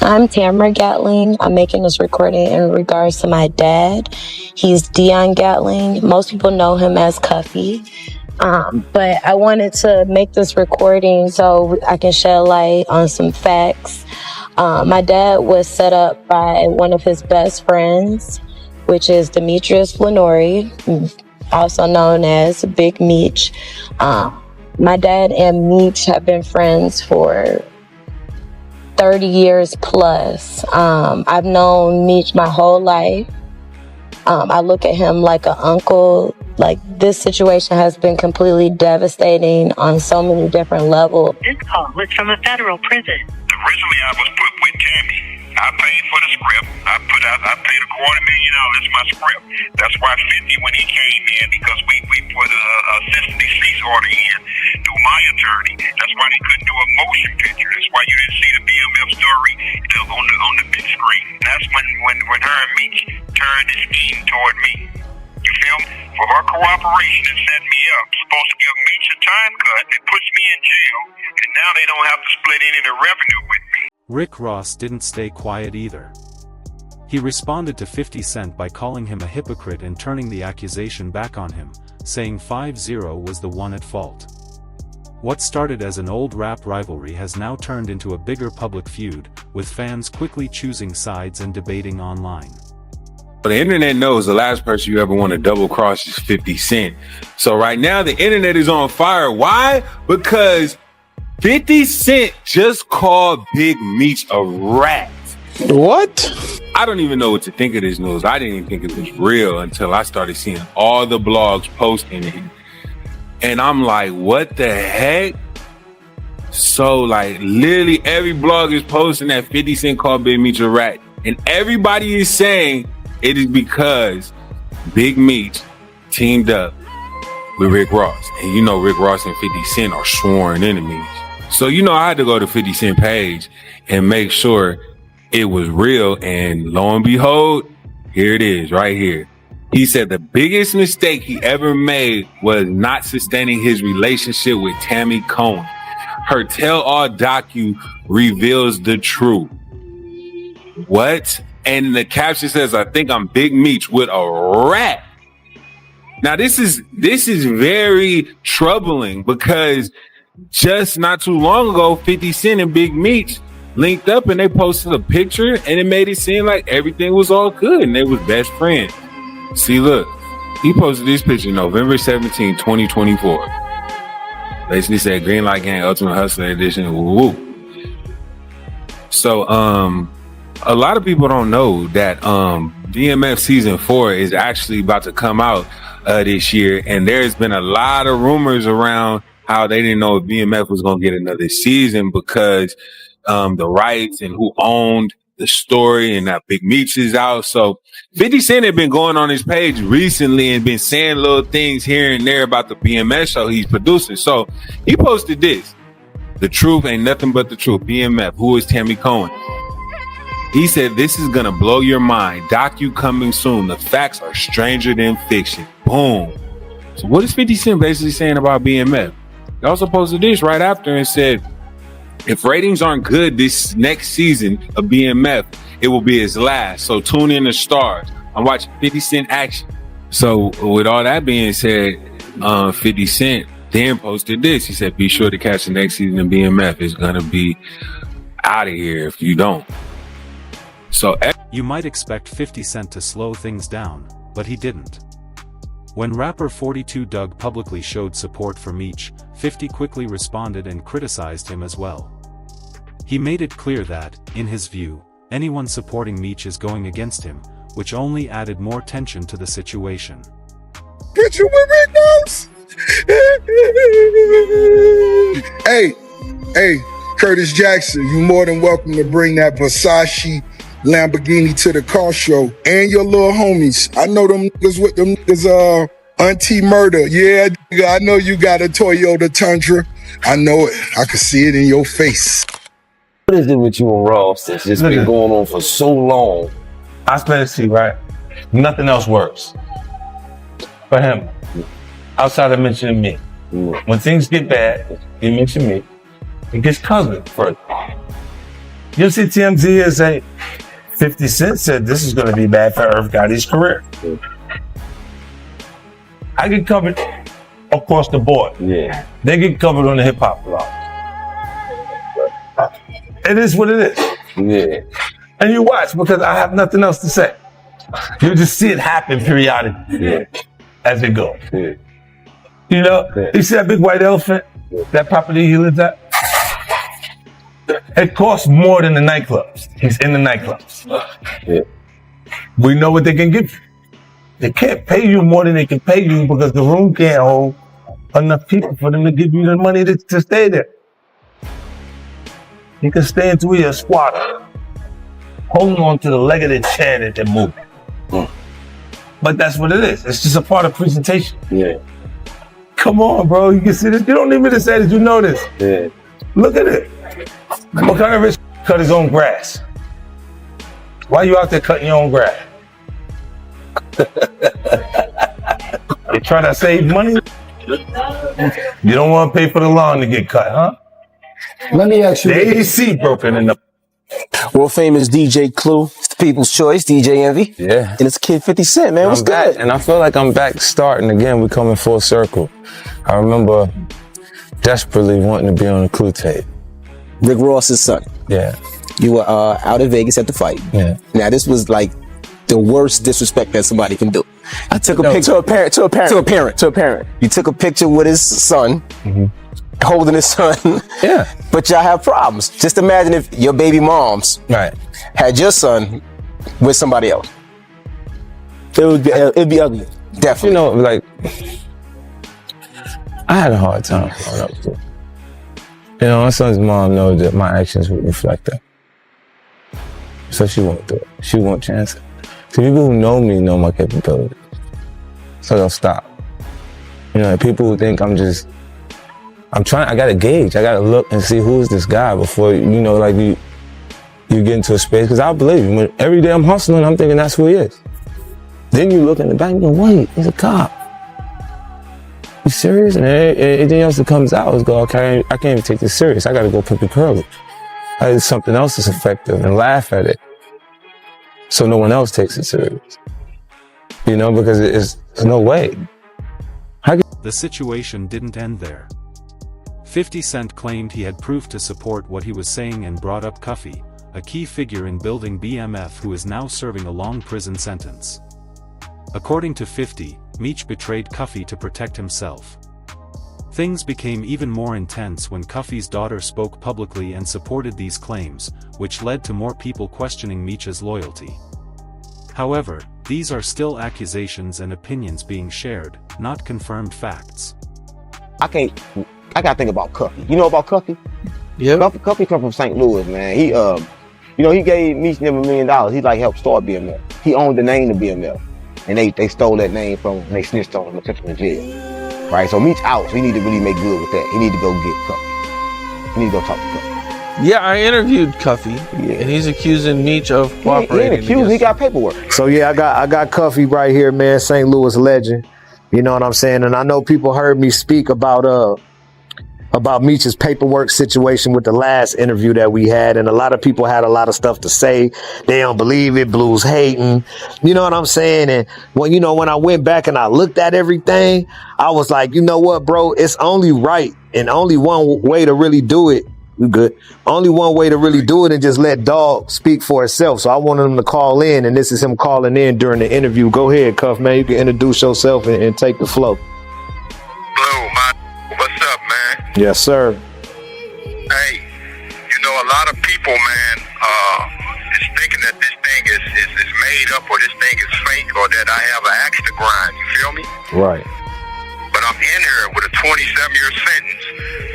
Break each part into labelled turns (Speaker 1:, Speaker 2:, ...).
Speaker 1: I'm Tamara Gatling. I'm making this recording in regards to my dad. He's Dion Gatling. Most people know him as Cuffy. But I wanted to make this recording so I can shed light on some facts. My dad was set up by one of his best friends, which is Demetrius Lenore, also known as Big Meech. My dad and Meech have been friends for 30 years plus. I've known Meech my whole life. I look at him like an uncle. Like, this situation has been completely devastating on so many different levels.
Speaker 2: This call was from a federal prison.
Speaker 3: Originally, I was put with Tammy. I paid for the script. I paid $250,000. My script. That's why 50 when he came in, because we put a custody cease order in through my attorney. That's why they couldn't do a motion picture. That's why you didn't see the BMF story on the big screen. That's when her and Meech turned the scheme toward me. You feel me? For her cooperation and set me up, supposed to give Meech a time cut that puts me in jail, and now they don't have to split any of the revenue with me.
Speaker 4: Rick Ross didn't stay quiet either. He responded to 50 Cent by calling him a hypocrite and turning the accusation back on him, saying 5-0 was the one at fault. What started as an old rap rivalry has now turned into a bigger public feud, with fans quickly choosing sides and debating online.
Speaker 5: The internet knows the last person you ever want to double cross is 50 Cent. So right now the internet is on fire. Why? Because 50 Cent just called Big Meech a rat.
Speaker 6: What?
Speaker 5: I don't even know what to think of this news. I didn't even think it was real until I started seeing all the blogs posting it. And I'm like, what the heck? So like literally every blog is posting that 50 Cent called Big Meech a rat. And everybody is saying it is because Big Meech teamed up with Rick Ross. And you know Rick Ross and 50 Cent are sworn enemies. So you know I had to go to 50 Cent page and make sure it was real. And lo and behold, here it is right here. He said the biggest mistake he ever made was not sustaining his relationship with Tammy Cohen. Her tell-all docu reveals the truth. What? And the caption says, I think I'm Big Meech with a rat. Now this is very troubling because just not too long ago, 50 Cent and Big Meech linked up and they posted a picture and it made it seem like everything was all good and they was best friends. See, look, he posted this picture November 17, 2024. Basically said Green Light Gang Ultimate Hustler Edition. Woo. So, a lot of people don't know that BMF Season 4 is actually about to come out this year. And there's been a lot of rumors around how they didn't know if BMF was going to get another season because the rights and who owned the story, and that Big Meech is out. So 50 Cent had been going on his page recently and been saying little things here and there about the BMF show he's producing. So he posted this. The truth ain't nothing but the truth. BMF, who is Tammy Cohen? He said, this is going to blow your mind. Docu coming soon. The facts are stranger than fiction. Boom. So what is 50 Cent basically saying about BMF? He also posted this right after and said, if ratings aren't good this next season of BMF, it will be his last. So tune in to Stars. I'm watching 50 Cent action. So with all that being said, 50 Cent then posted this. He said, be sure to catch the next season of BMF. It's going to be out of here if you don't. So
Speaker 4: you might expect 50 Cent to slow things down, but he didn't. When rapper 42 Dugg publicly showed support for Meech, 50 quickly responded and criticized him as well. He made it clear that, in his view, anyone supporting Meech is going against him, which only added more tension to the situation.
Speaker 6: Picture with Rick Ross. Hey, Curtis Jackson, you're more than welcome to bring that Versace Lamborghini to the car show and your little homies. I know them niggas with them niggas, Auntie Murder. Yeah, I know you got a Toyota Tundra. I know it. I can see it in your face.
Speaker 7: What is it with you and Ross that's just been going on for so long?
Speaker 8: I spent it, see, right? Nothing else works for him outside of mentioning me. When things get bad, he mentions me. It gets covered first. You see TMZ is a 50 Cent said this is going to be bad for Irv Gotti's career. I get covered across the board.
Speaker 7: Yeah.
Speaker 8: They get covered on the hip hop blog. It is what it is.
Speaker 7: Yeah.
Speaker 8: And you watch because I have nothing else to say. You just see it happen periodically as it goes.
Speaker 7: Yeah.
Speaker 8: You know, you see that big white elephant, that property he lives at? It costs more than the nightclubs. He's in the nightclubs.
Speaker 7: Yeah.
Speaker 8: We know what they can give you. They can't pay you more than they can pay you because the room can't hold enough people for them to give you the money to stay there. You can stay until you're a squatter, holding on to the leg of the chair that they're moving. But that's what it is. It's just a part of presentation.
Speaker 7: Yeah.
Speaker 8: Come on, bro. You can see this. You don't need me to say this. You know this.
Speaker 7: Yeah.
Speaker 8: Look at it. What kind of rich cut his own grass? Why you out there cutting your own grass? You trying to save money? You don't want to pay for the lawn to get cut, huh?
Speaker 9: Let me ask you.
Speaker 8: The AC broken in the...
Speaker 9: World famous DJ Clue. It's the People's Choice, DJ Envy.
Speaker 10: Yeah.
Speaker 9: And it's Kid 50 Cent, man. What's
Speaker 10: back,
Speaker 9: good?
Speaker 10: and I feel like I'm back starting again. We're coming full circle. I remember desperately wanting to be on a Clue tape.
Speaker 9: Rick Ross's son.
Speaker 10: Yeah.
Speaker 9: You were out in Vegas at the fight.
Speaker 10: Yeah.
Speaker 9: Now, this was like the worst disrespect that somebody can do. I took a
Speaker 10: No.
Speaker 9: picture to a parent. You took a picture with his son, holding his son.
Speaker 10: Yeah.
Speaker 9: But y'all have problems. Just imagine if your baby moms
Speaker 10: Right.
Speaker 9: had your son with somebody else. It'd be ugly. Definitely.
Speaker 10: You know, like, I had a hard time growing up too. You know, my son's mom knows that my actions would reflect that. So she won't do it. She won't chance it. So people who know me know my capabilities. So they'll stop. You know, people who think I gotta gauge. I gotta look and see who is this guy before, you know, like you get into a space. Because I believe you. When every day I'm hustling, I'm thinking that's who he is. Then you look in the back and go, wait, he's a cop. You serious? And anything else that comes out is go, okay, I can't even take this serious. I gotta go put the curly. I do something else that's effective and laugh at it. So no one else takes it serious. You know, because there's no way.
Speaker 4: The situation didn't end there. 50 Cent claimed he had proof to support what he was saying and brought up Cuffy, a key figure in building BMF who is now serving a long prison sentence. According to 50, Meech betrayed Cuffy to protect himself. Things became even more intense when Cuffy's daughter spoke publicly and supported these claims, which led to more people questioning Meech's loyalty. However, these are still accusations and opinions being shared, not confirmed facts.
Speaker 11: I gotta think about Cuffy. You know about Cuffy?
Speaker 12: Yeah.
Speaker 11: Cuffy come from St. Louis, man. He, he gave Meech them $1 million. He like helped start BMF. He owned the name of BMF. And they stole that name from him and they snitched on him and took him in jail. Right? So Meech out, so he need to really make good with that. He need to go get Cuffy. He need to go talk to Cuffy.
Speaker 12: Yeah, I interviewed Cuffy, and he's accusing Meech of cooperating.
Speaker 11: He got paperwork.
Speaker 13: So yeah, I got Cuffy right here, man, St. Louis legend. You know what I'm saying? And I know people heard me speak about Meech's paperwork situation with the last interview that we had, and a lot of people had a lot of stuff to say. They don't believe it, Blues hating. You know what I'm saying? And when I went back and I looked at everything, I was like, you know what, bro? It's only right, and only one way to really do it. You good? Only one way to really do it and just let Dog speak for itself. So I wanted him to call in, and this is him calling in during the interview. Go ahead, Cuff, man. You can introduce yourself and take the flow.
Speaker 3: Blue, what's up, man?
Speaker 13: Yes, sir.
Speaker 3: Hey, a lot of people, man, is thinking that this thing is made up or this thing is fake or that I have an axe to grind. You feel me?
Speaker 13: Right.
Speaker 3: But I'm in here with a 27-year sentence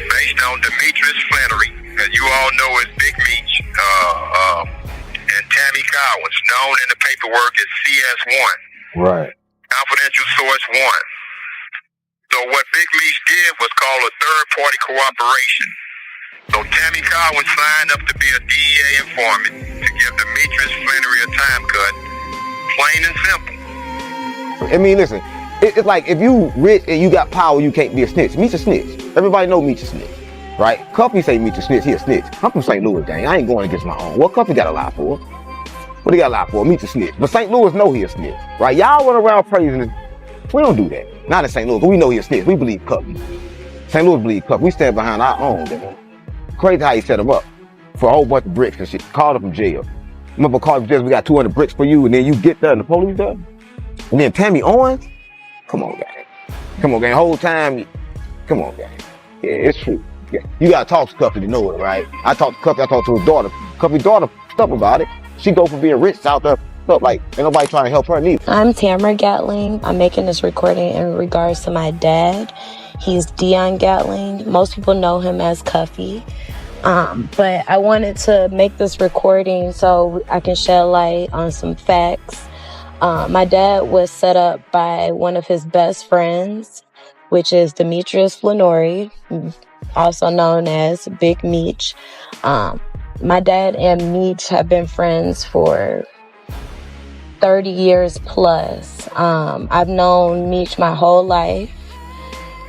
Speaker 3: based on Demetrius Flannery, as you all know as Big Meech, and Tammy Collins, known in the paperwork as CS1.
Speaker 13: Right.
Speaker 3: Confidential source 1. So what Big Meech did was call a third-party cooperation. So Tammy Collins signed up to be a DEA informant to give Demetrius Flannery a time cut. Plain and simple.
Speaker 11: I mean, listen, it's like if you rich and you got power, you can't be a snitch. Meech a snitch. Everybody know Meech a snitch. right? Cuffy say Meech a snitch, he a snitch. I'm from St. Louis, gang. I ain't going against my own. What Cuffy got a lie for? What he got a lie for? Meech a snitch. But St. Louis know he a snitch, right? Y'all run around praising him. We don't do that. Not in St. Louis, but we know he a snitch. We believe Cuffy. St. Louis believe Cuffy. We stand behind our own, man. Crazy how he set him up for a whole bunch of bricks and shit. Called him from jail. Remember, called him from jail, we got 200 bricks for you, and then you get there and the police there? And then Tammy Owens? Come on, gang. Come on, gang. Whole time, come on, gang. Yeah, it's true. Yeah. You gotta talk to Cuffy to know it, right? I talked to Cuffy, I talked to his daughter. Cuffy's daughter stuff about it. She go from being rich out there, stuff like, ain't nobody trying to help her neither.
Speaker 1: I'm Tamara Gatling. I'm making this recording in regards to my dad. He's Dion Gatling. Most people know him as Cuffy. But I wanted to make this recording so I can shed light on some facts. My dad was set up by one of his best friends, which is Demetrius Flannery, also known as Big Meech. My dad and Meech have been friends for 30 years plus. I've known Meech my whole life.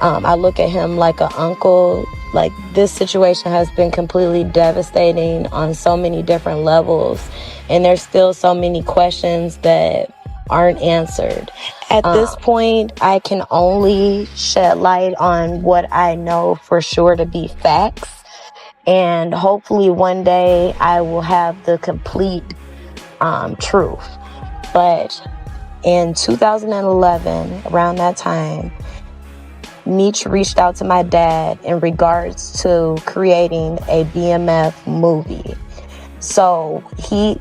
Speaker 1: I look at him like an uncle. Like, this situation has been completely devastating on so many different levels, and there's still so many questions that aren't answered. At this point, I can only shed light on what I know for sure to be facts, and hopefully one day I will have the complete truth. But in 2011, around that time, Meech reached out to my dad in regards to creating a BMF movie. So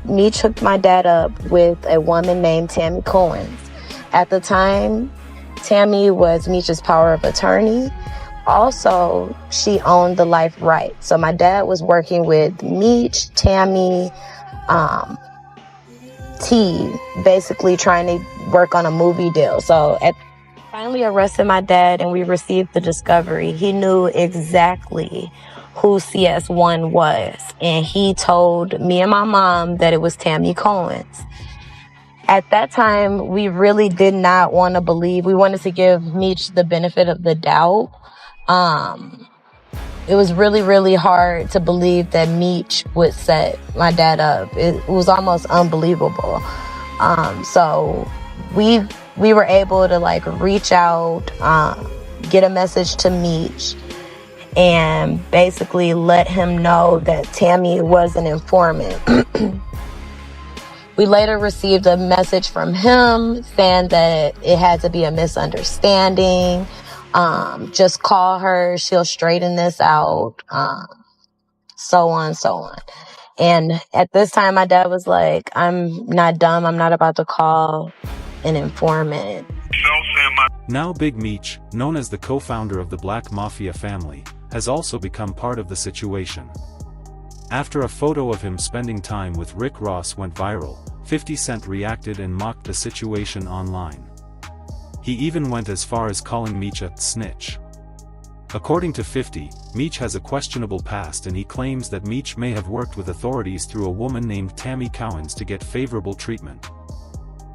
Speaker 1: Meech hooked my dad up with a woman named Tammy Cohen. At the time, Tammy was Meech's power of attorney. Also, she owned the life rights. So my dad was working with Meech, Tammy, T, basically trying to work on a movie deal. So finally arrested my dad and we received the discovery. He knew exactly who CS1 was, and he told me and my mom that it was Tammy Cohen's. At that time, we really did not want to believe. We wanted to give Meech the benefit of the doubt. It was really, really hard to believe that Meech would set my dad up. It was almost unbelievable. So we were able to like reach out, get a message to Meech, and basically let him know that Tammy was an informant. We later received a message from him saying that it had to be a misunderstanding. Just call her, she'll straighten this out, so on, so on. And at this time, my dad was like, I'm not dumb. I'm not about to call an informant.
Speaker 4: Now Big Meech, known as the co-founder of the Black Mafia family, has also become part of the situation. After a photo of him spending time with Rick Ross went viral, 50 Cent reacted and mocked the situation online. He even went as far as calling Meech a snitch. According to 50, Meech has a questionable past, and he claims that Meech may have worked with authorities through a woman named Tammy Cowens to get favorable treatment.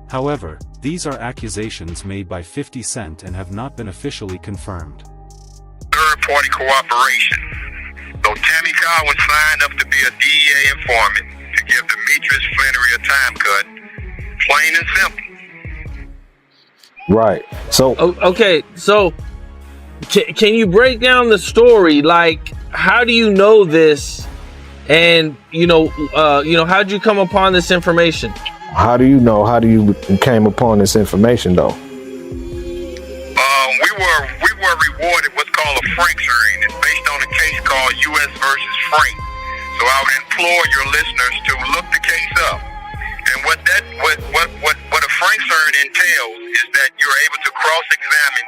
Speaker 4: However, these are accusations made by 50 Cent and have not been officially confirmed.
Speaker 3: Third-party cooperation. So Tammy Cowens signed up to be a DEA informant to give Demetrius Flannery a time cut. Plain and simple.
Speaker 13: Right. So
Speaker 12: okay. So can you break down the story? Like, how do you know this? And how'd you come upon this information?
Speaker 13: How do you know? How do you came upon this information, though?
Speaker 3: We were rewarded what's called a Frank hearing. It's based on a case called U.S. versus Frank. So I would implore your listeners to look the case up. And what a Frank hearing entails is that you're able to cross-examine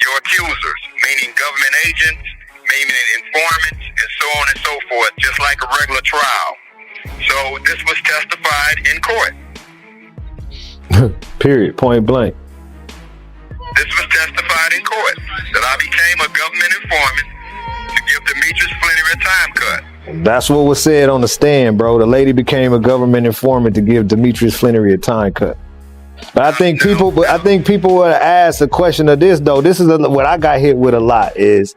Speaker 3: your accusers, meaning government agents, meaning informants, and so on and so forth, just like a regular trial. So this was testified in court.
Speaker 13: Period. Point blank.
Speaker 3: This was testified in court that I became a government informant to give Demetrius Flannery a time cut.
Speaker 13: That's what was said on the stand, bro. The lady became a government informant to give Demetrius Flannery a time cut. But I think people would ask the question of this, though. This is what I got hit with a lot is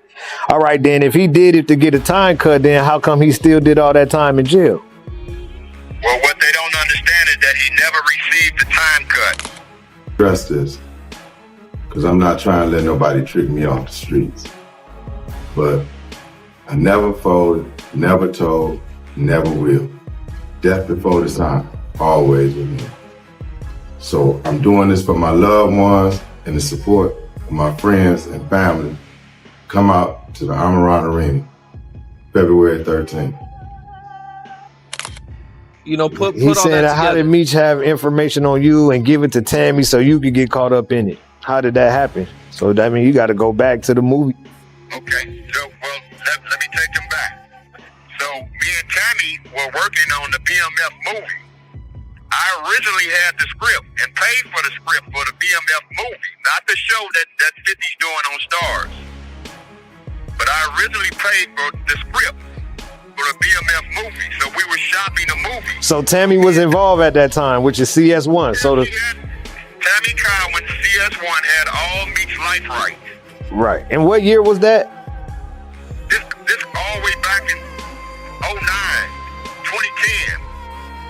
Speaker 13: All right, then if he did it to get a time cut, then how come he still did all that time in jail?
Speaker 3: Well, what they don't understand is that he never received the time cut.
Speaker 14: Trust this, because I'm not trying to let nobody trick me off the streets. But I never folded, never told, never will. Death before the time, always with me. So I'm doing this for my loved ones and the support of my friends and family. Come out to the Amaran Arena, February 13th.
Speaker 12: You know, put
Speaker 13: He
Speaker 12: all
Speaker 13: said,
Speaker 12: that
Speaker 13: how did
Speaker 12: together.
Speaker 13: Meech have information on you and give it to Tammy so you could get caught up in it? How did that happen? So that means you got to go back to the movie.
Speaker 3: Okay, so, well, let me take them back. So, me and Tammy were working on the BMF movie. I originally had the script and paid for the script for the BMF movie, not the show that 50's doing on Stars. But I originally paid for the script for the BMF movie, so we were shopping the movie.
Speaker 13: So Tammy was involved at that time, which is CS1. So the
Speaker 3: Tammy Cowan, CS1, had all Meech life rights.
Speaker 13: right. And what year was that?
Speaker 3: This all the way back in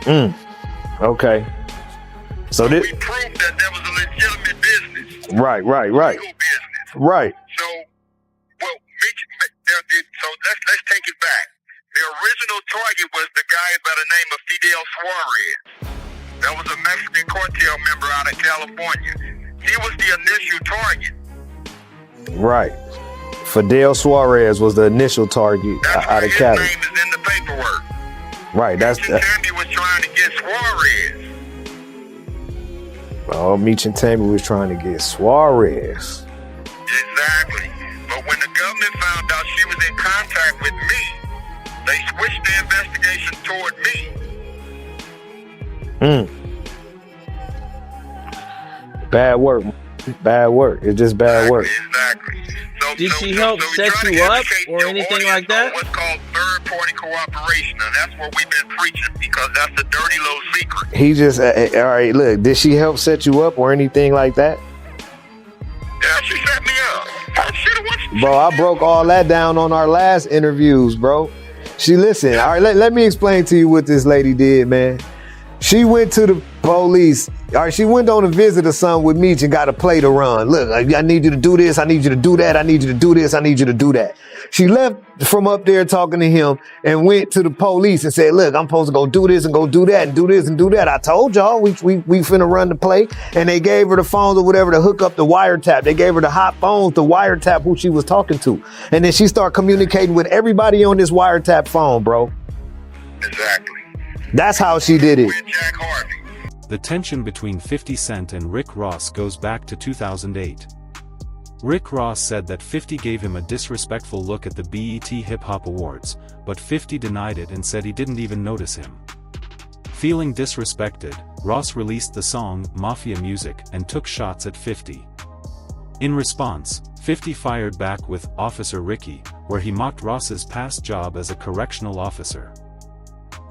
Speaker 3: 2010.
Speaker 13: Okay. So this
Speaker 3: We proved that there was a legitimate business.
Speaker 13: right.
Speaker 3: Legal business.
Speaker 13: Right.
Speaker 3: So, well, so let's take it back. The original target was the guy by the name of Fidel Suarez. That was a Mexican cartel member out of California. He was the initial target.
Speaker 13: Right. Fidel Suarez was the initial target out of Cali.
Speaker 3: His name is in the paperwork.
Speaker 13: Right. That's
Speaker 3: Tammy was trying to get Suarez.
Speaker 13: Meech and Tammy was trying to get Suarez.
Speaker 3: Exactly. But when the government found out she was in contact with me, they switched the investigation toward me.
Speaker 13: Bad work. Bad work. It's just bad work.
Speaker 3: Exactly.
Speaker 12: Did she help set you up or anything like that?
Speaker 3: What's called third-party cooperation, and that's what we've been preaching because that's the dirty little secret.
Speaker 13: He just all right. Look, did she help set you up or anything like that?
Speaker 3: Yeah, she set me up.
Speaker 13: Bro, I broke all that down on our last interviews, bro. She listened. All right, let me explain to you what this lady did, man. She went to the police. All right, she went on a visit or something with Meech and got a play to run. Look, I need you to do this. I need you to do that. I need you to do this. I need you to do that. She left from up there talking to him and went to the police and said, look, I'm supposed to go do this and go do that and do this and do that. I told y'all we finna run the play. And they gave her the phones or whatever to hook up the wiretap. They gave her the hot phones to wiretap who she was talking to. And then she started communicating with everybody on this wiretap phone, bro.
Speaker 3: Exactly.
Speaker 13: That's how she did it.
Speaker 3: Jack Harvey.
Speaker 4: The tension between 50 Cent and Rick Ross goes back to 2008. Rick Ross said that 50 gave him a disrespectful look at the BET Hip Hop Awards, but 50 denied it and said he didn't even notice him. Feeling disrespected, Ross released the song Mafia Music and took shots at 50. In response, 50 fired back with Officer Ricky, where he mocked Ross's past job as a correctional officer.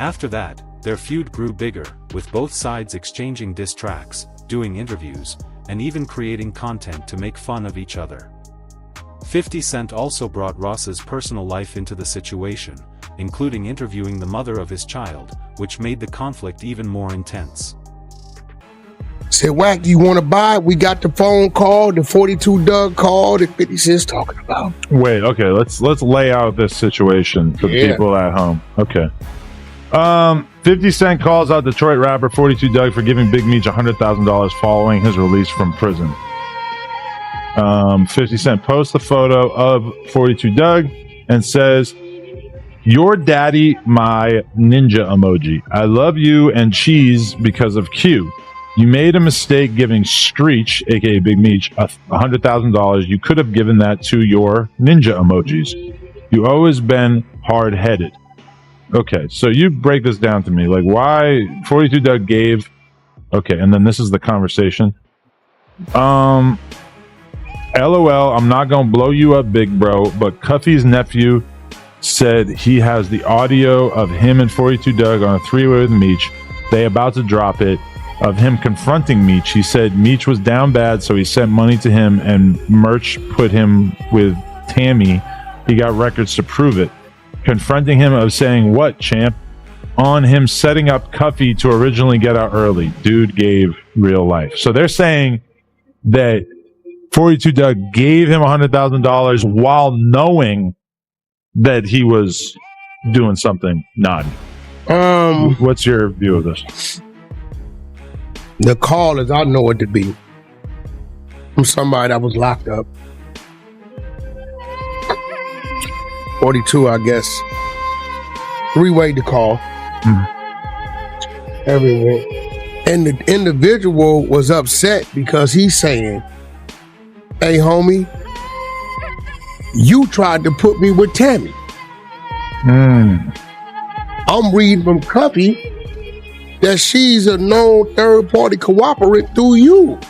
Speaker 4: After that, their feud grew bigger, with both sides exchanging diss tracks, doing interviews, and even creating content to make fun of each other. 50 Cent also brought Ross's personal life into the situation, including interviewing the mother of his child, which made the conflict even more intense.
Speaker 15: Said, Wack, you want to buy? We got the phone call, the 42 Doug called, that 50 Cent's talking about.
Speaker 16: Wait, okay, let's lay out this situation for the people at home. Okay. 50 Cent calls out Detroit rapper 42 Doug for giving Big Meech $100,000 following his release from prison. 50 Cent posts a photo of 42 Doug and says, "Your daddy, my ninja emoji. I love you and cheese because of Q. You made a mistake giving Screech, aka Big Meech, $100,000. You could have given that to your ninja emojis. You always been hard-headed." Okay, so you break this down to me. Like, why 42 Doug gave... Okay, and then this is the conversation. LOL, I'm not gonna blow you up, big bro, but Cuffy's nephew said he has the audio of him and 42 Doug on a three-way with Meech. They about to drop it, of him confronting Meech. He said Meech was down bad, so he sent money to him, and Merch put him with Tammy He got records to prove it. Confronting him of saying, "What, champ?" On him setting up Cuffy to originally get out early. Dude gave real life. So they're saying that 42 Doug gave him $100,000 while knowing that he was doing something naughty. What's your view of this?
Speaker 15: The call is, I know it to be from somebody that was locked up. 42, I guess. Three-way to call. Everywhere. And the individual was upset because he's saying, "Hey, homie, you tried to put me with Tammy." I'm reading from Cuffy that she's a known third-party cooperator through you.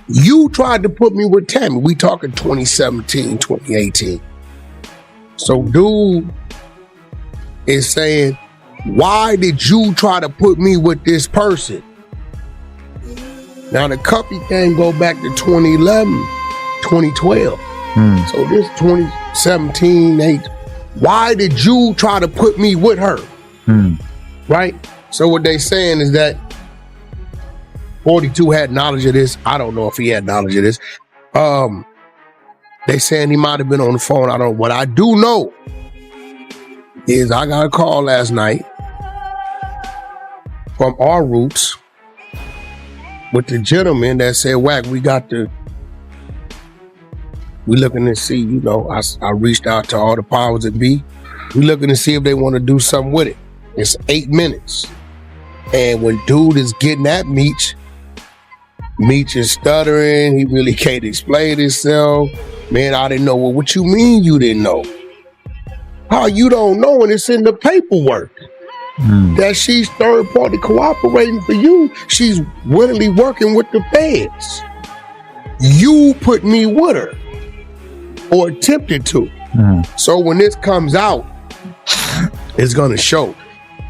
Speaker 15: You tried to put me with Tammy. We talking 2017, 2018. So dude is saying, why did you try to put me with this person? Now the Cuffy thing go back to 2011, 2012. So this 2017, 8. Why did you try to put me with her? Right? So what they saying is that 42 had knowledge of this. I don't know if he had knowledge of this. They saying he might have been on the phone. I don't know. What I do know is I got a call last night from our roots with the gentleman that said, "Wack, we looking to see, you know," I reached out to all the powers that be. We looking to see if they want to do something with it. It's 8 minutes. And when dude is getting at Meech is stuttering. He really can't explain himself. Man, I didn't know. Well, what you mean you didn't know? How you don't know when it's in the paperwork? That she's third party cooperating for you. She's willingly working with the feds. You put me with her or attempted to. So when this comes out, it's gonna show.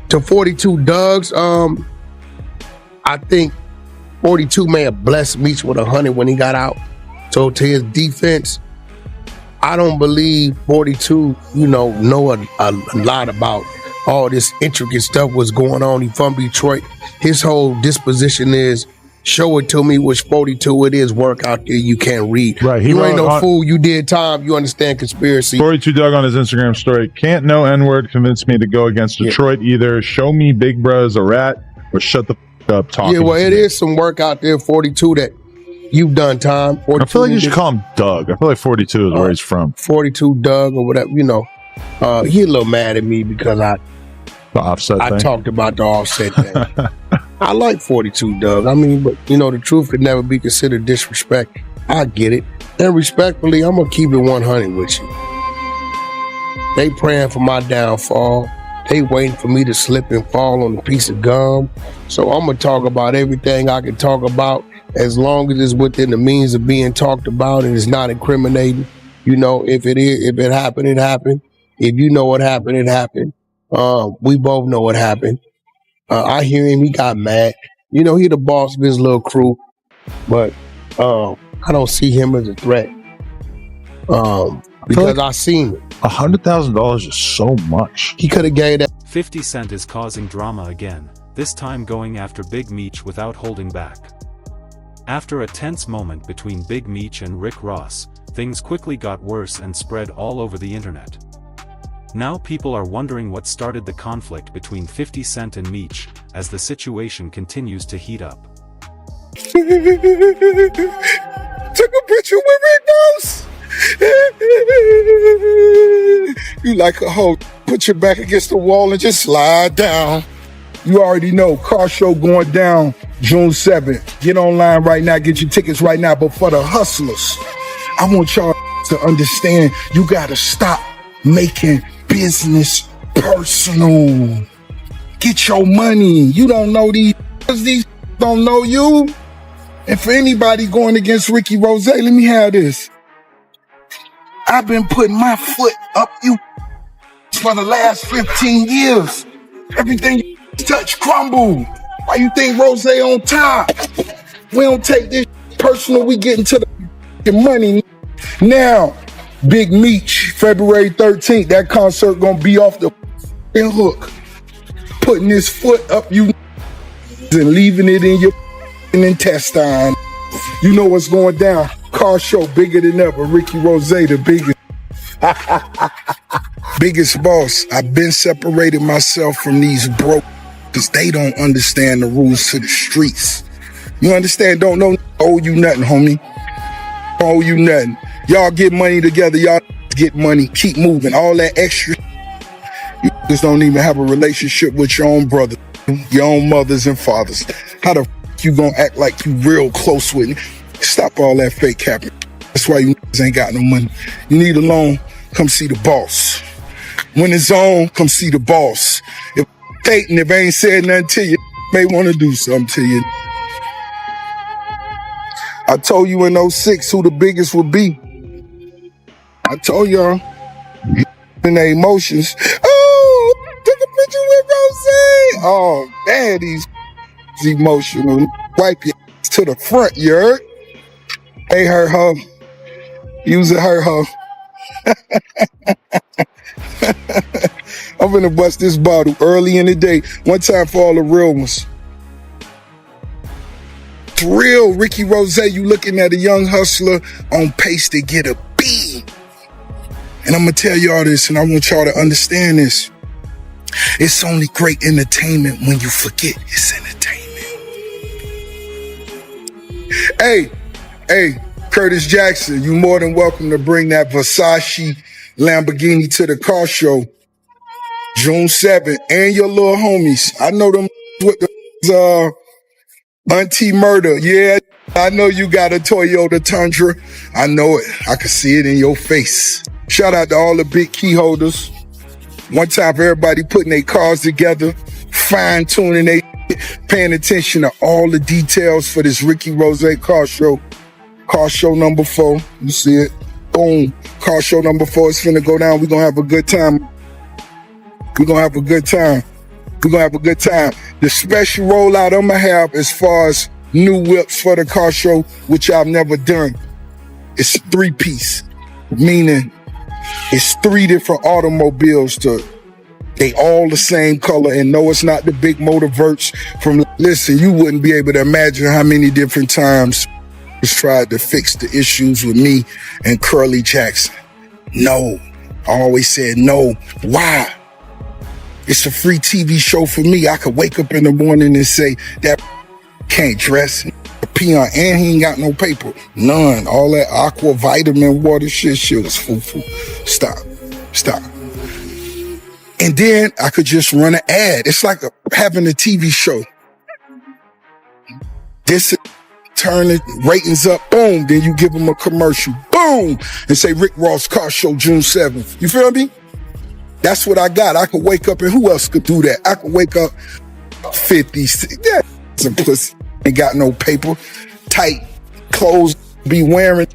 Speaker 15: To 42 Doug's, I think 42 may have blessed Meech with 100 when he got out. So to his defense, I don't believe 42, know a lot about all this intricate stuff was going on. He from Detroit. His whole disposition is, show it to me, which 42 it is, work out there you can't read.
Speaker 16: Right.
Speaker 15: You ain't no fool. You did time. You understand conspiracy.
Speaker 16: 42 Doug on his Instagram story. Can't no N-word convince me to go against Detroit either. Show me Big Bruh's a rat or shut the f*** up talking.
Speaker 15: Yeah, well, it is some work out there, 42, that you've done time.
Speaker 16: I feel like you should call him Doug. I feel like 42 is where he's from.
Speaker 15: 42 Doug or whatever, he a little mad at me because I talked about the Offset thing. I like 42 Doug. I mean, but the truth could never be considered disrespect. I get it. And respectfully, I'm gonna keep it 100 with you. They praying for my downfall. They waiting for me to slip and fall on a piece of gum. So I'm gonna talk about everything I can talk about as long as it's within the means of being talked about and it's not incriminating. If it happened, it happened. If you know what happened, it happened. We both know what happened. I hear him, he got mad. He the boss of his little crew, but I don't see him as a threat. Because I seen it.
Speaker 16: $100,000 is so much.
Speaker 15: He could have gave that.
Speaker 4: 50 Cent is causing drama again, this time going after Big Meech without holding back. After a tense moment between Big Meech and Rick Ross, things quickly got worse and spread all over the internet. Now people are wondering what started the conflict between 50 Cent and Meech, as the situation continues to heat up.
Speaker 6: Took a picture with Rick Ross. You like a hoe. Put your back against the wall and just slide down. You already know, car show going down June 7th. Get online right now, get your tickets right now. But for the hustlers, I want y'all to understand, you gotta stop making business personal. Get your money. You don't know these don't know you. And for anybody going against Ricky Rose, let me have this. I've been putting my foot up you for the last 15 years. Everything you touch crumble. Why you think Rose on top? We don't take this personal. We get into the money. Now, Big Meech, February 13th. That concert gonna be off the hook. Putting his foot up you and leaving it in your intestine. You know what's going down. Car show bigger than ever. Ricky Rose, the biggest. Biggest boss. I've been separated myself from these broke because they don't understand the rules to the streets. You understand? Don't know owe you nothing, homie. Owe you nothing. Y'all get money together. Y'all get money. Keep moving. All that extra. You just don't even have a relationship with your own brother, your own mothers and fathers. How the you gonna act like you real close with me? Stop all that fake capping. That's why you ain't got no money. You need a loan, come see the boss. When it's on, come see the boss. If Peyton, if I ain't said nothing to you, may want to do something to you. I told you in 06 who the biggest would be. I told y'all. In their emotions. Oh, took a picture with Rose. Oh, man, these emotional. Wipe your to the front, you heard? Hey, her, huh? Use it, her, huh? I'm gonna bust this bottle early in the day. One time for all the real ones. It's real, Ricky Rose. You looking at a young hustler on pace to get a B. And I'm gonna tell y'all this, and I want y'all to understand this. It's only great entertainment when you forget it's entertainment. Hey, Curtis Jackson, you more than welcome to bring that Versace Lamborghini to the car show June 7th, and your little homies. I know them with the Auntie Murder. Yeah, I know you got a Toyota Tundra. I know it. I can see it in your face. Shout out to all the big key holders. One time for everybody putting their cars together, fine-tuning they paying attention to all the details for this Ricky Rose car show. Car show number 4. You see it? Boom. Car show number 4 is finna go down. We're gonna have a good time. We're gonna have a good time. We're gonna have a good time. The special rollout I'm gonna have as far as new whips for the car show, which I've never done, it's a 3-piece. Meaning it's 3 different automobiles they all the same color, and no, it's not the big motor verts from, listen, you wouldn't be able to imagine how many different times tried to fix the issues with me and Curly Jackson. No. I always said no. Why? It's a free TV show for me. I could wake up in the morning and say, that can't dress, a peon, and he ain't got no paper. None. All that aqua vitamin water shit was foo-foo. Stop. And then I could just run an ad. It's like having a TV show. This turn the ratings up, boom, then you give them a commercial, boom, and say Rick Ross car show June 7th. You feel me? That's what I got. I could wake up, and who else could do that? I could wake up 50, yeah, some pussy, ain't got no paper, tight clothes, be wearing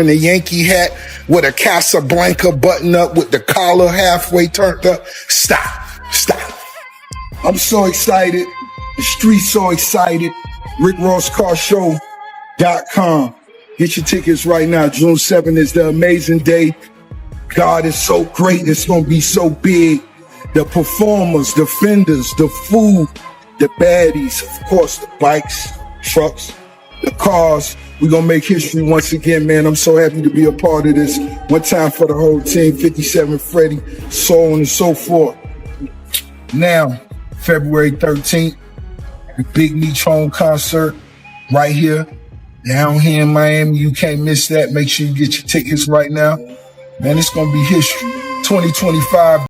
Speaker 6: a Yankee hat with a Casablanca button up with the collar halfway turned up. Stop. I'm so excited. The street's so excited. RickRossCarShow.com. Get your tickets right now. June 7th is the amazing day. God is so great. It's going to be so big. The performers, the vendors, the food, the baddies, of course, the bikes, trucks, the cars. We're going to make history once again, man. I'm so happy to be a part of this. One time for the whole team, 57 Freddie, so on and so forth. Now, February 13th, the Big Meech home concert right here, down here in Miami. You can't miss that. Make sure you get your tickets right now. Man, it's going to be history. 2025.